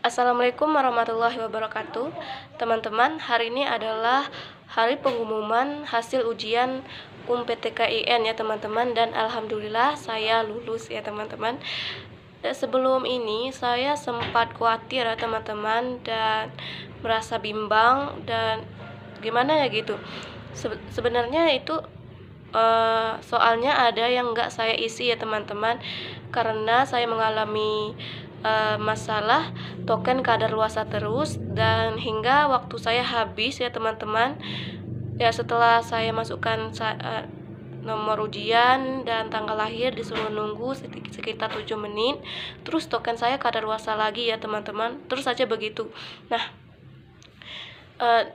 Assalamualaikum warahmatullahi wabarakatuh. Teman-teman, hari ini adalah hari pengumuman hasil ujian UMPTKIN ya teman-teman, dan alhamdulillah saya lulus ya teman-teman. Sebelum ini saya sempat khawatir ya teman-teman, dan merasa bimbang dan gimana ya gitu. Sebenarnya itu soalnya ada yang nggak saya isi ya teman-teman, karena saya mengalami masalah token kadaluarsa terus, dan hingga waktu saya habis ya teman-teman. Ya setelah saya masukkan nomor ujian dan tanggal lahir, disuruh nunggu sekitar 7 menit, terus token saya kadaluarsa lagi ya teman-teman, terus saja begitu. Nah,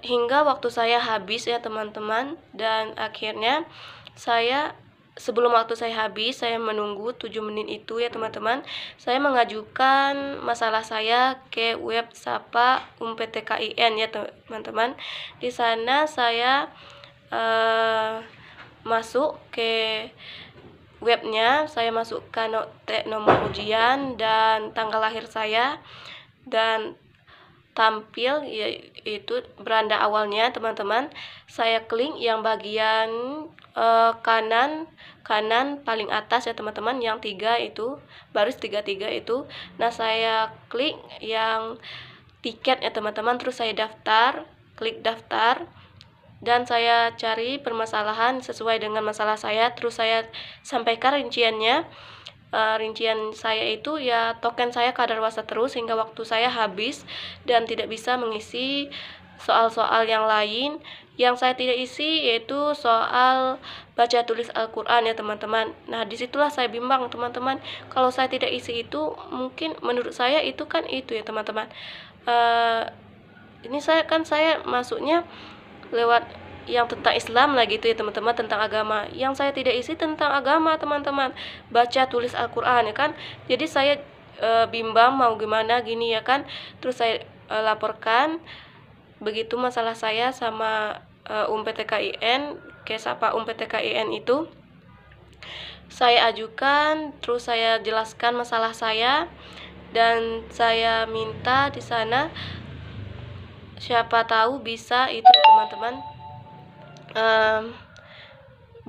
hingga waktu saya habis ya teman-teman, dan akhirnya sebelum waktu saya habis, saya menunggu 7 menit itu ya teman-teman, saya mengajukan masalah saya ke web Sapa UMPTKIN ya teman-teman. Di sana saya masuk ke webnya, saya masukkan nomor ujian dan tanggal lahir saya, dan tampil yaitu beranda awalnya teman-teman. Saya klik yang bagian kanan paling atas ya teman-teman, yang 3 itu, baris 33 itu. Nah, saya klik yang tiket ya teman-teman, terus saya klik daftar, dan saya cari permasalahan sesuai dengan masalah saya, terus saya sampaikan rinciannya. Rincian saya itu ya token saya kadaluarsa terus hingga waktu saya habis, dan tidak bisa mengisi soal-soal yang lain. Yang saya tidak isi yaitu soal baca tulis Al-Quran ya teman-teman. Nah, disitulah saya bimbang teman-teman. Kalau saya tidak isi itu, mungkin menurut saya itu kan itu ya teman-teman. Ini saya masuknya lewat yang tentang Islam lah gitu ya teman-teman, tentang agama. Yang saya tidak isi tentang agama teman-teman, baca tulis Al-Quran ya kan. Jadi saya bimbang mau gimana gini ya kan. Terus saya laporkan begitu masalah saya sama UMPTKIN, ke Sapa UMPTKIN itu. Saya ajukan, terus saya jelaskan masalah saya, dan saya minta di sana siapa tahu bisa itu teman-teman,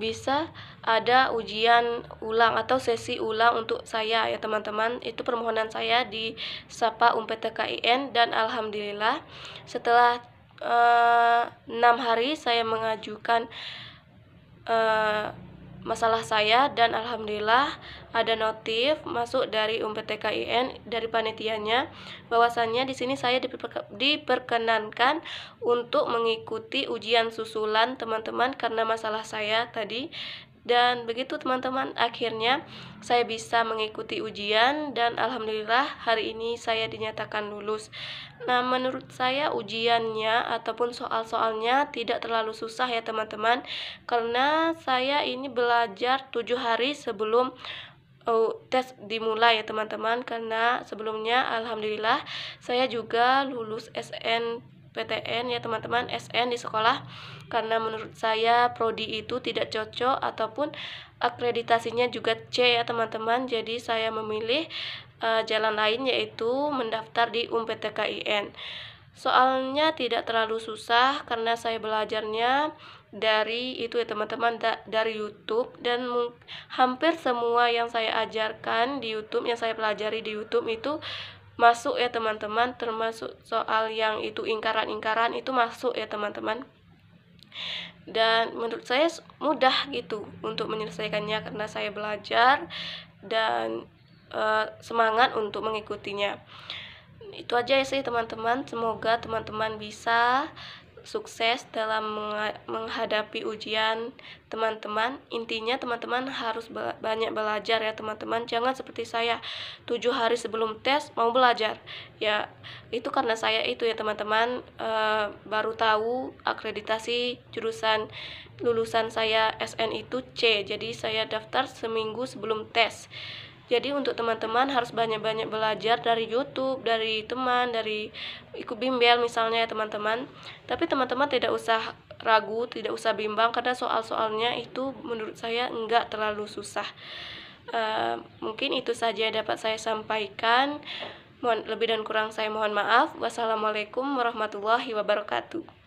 bisa ada ujian ulang atau sesi ulang untuk saya ya teman-teman. Itu permohonan saya di Sapa UMPTKIN, dan alhamdulillah setelah 6 hari saya mengajukan masalah saya, dan alhamdulillah ada notif masuk dari UMPTKIN, dari panitianya, bahwasannya di sini saya diperkenankan untuk mengikuti ujian susulan teman-teman karena masalah saya tadi. Dan begitu teman-teman, akhirnya saya bisa mengikuti ujian, dan alhamdulillah hari ini saya dinyatakan lulus. Nah, menurut saya ujiannya ataupun soal-soalnya tidak terlalu susah ya teman-teman, karena saya ini belajar 7 hari sebelum tes dimulai ya teman-teman. Karena sebelumnya alhamdulillah saya juga lulus SNPTN ya teman-teman, SN di sekolah, karena menurut saya prodi itu tidak cocok ataupun akreditasinya juga C ya teman-teman. Jadi saya memilih jalan lain, yaitu mendaftar di UMPTKIN. Soalnya tidak terlalu susah karena saya belajarnya dari itu ya teman-teman, dari YouTube, dan hampir semua yang saya ajarkan di YouTube, yang saya pelajari di YouTube itu masuk ya teman-teman, termasuk soal yang itu ingkaran-ingkaran itu masuk ya teman-teman. Dan menurut saya mudah gitu untuk menyelesaikannya karena saya belajar dan semangat untuk mengikutinya. Itu aja sih teman-teman, semoga teman-teman bisa sukses dalam menghadapi ujian teman-teman. Intinya teman-teman harus banyak belajar ya teman-teman, jangan seperti saya 7 hari sebelum tes mau belajar ya. Itu karena saya itu ya teman-teman, baru tahu akreditasi jurusan lulusan saya SN itu C, jadi saya daftar seminggu sebelum tes. Jadi untuk teman-teman harus banyak-banyak belajar dari YouTube, dari teman, dari ikut bimbel misalnya ya teman-teman. Tapi teman-teman tidak usah ragu, tidak usah bimbang, karena soal-soalnya itu menurut saya enggak terlalu susah. Mungkin itu saja yang dapat saya sampaikan. Mohon lebih dan kurang saya mohon maaf. Wassalamualaikum warahmatullahi wabarakatuh.